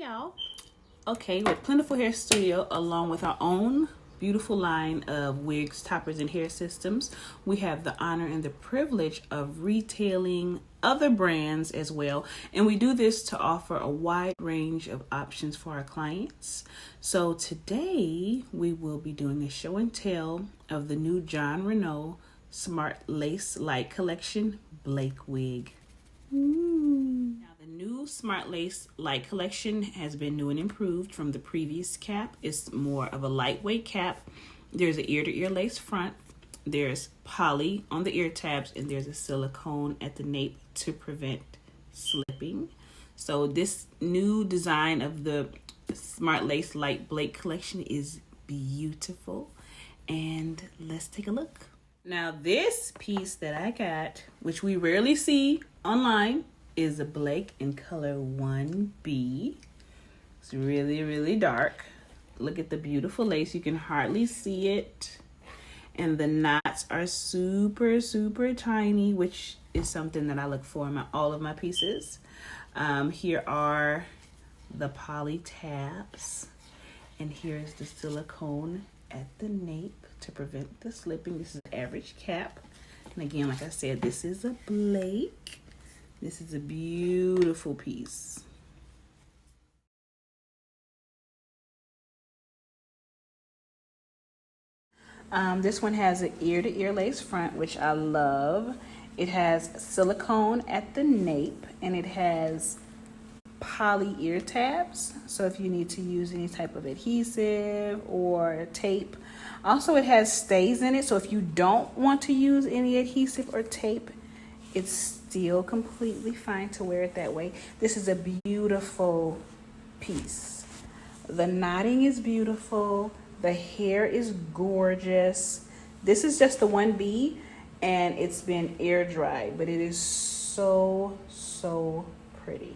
y'all. Okay, with Plentiful Hair Studio, along with our own beautiful line of wigs, toppers, and hair systems, we have the honor and the privilege of retailing other brands as well. And we do this to offer a wide range of options for our clients. So today we will be doing a show and tell of the new Jon Renau Smartlace Lite Collection Blake Wig. Now, the new Smartlace Lite Collection has been new and improved from the previous cap. It's more of a lightweight cap. There's an ear-to-ear lace front. There's poly on the ear tabs, and there's a silicone at the nape to prevent slipping. So this new design of the Smartlace Lite Blake Collection is beautiful. And let's take a look. Now, this piece that I got, which we rarely see online, is a Blake in color 1B. It's really, really dark. Look at the beautiful lace. You can hardly see it. And the knots are super, super tiny, which is something that I look for in all of my pieces. Here are the poly tabs. And here's the silicone at the nape to prevent the slipping. This is an average cap. And again, like I said, this is a Blake. This is a beautiful piece. This one has an ear-to-ear lace front, which I love. It has silicone at the nape, and it has poly ear tabs. So if you need to use any type of adhesive or tape. Also, it has stays in it. So if you don't want to use any adhesive or tape, it's still completely fine to wear it that way. This is a beautiful piece. The knotting is beautiful. The hair is gorgeous. This is just the 1B, and it's been air dried, but it is so, so pretty.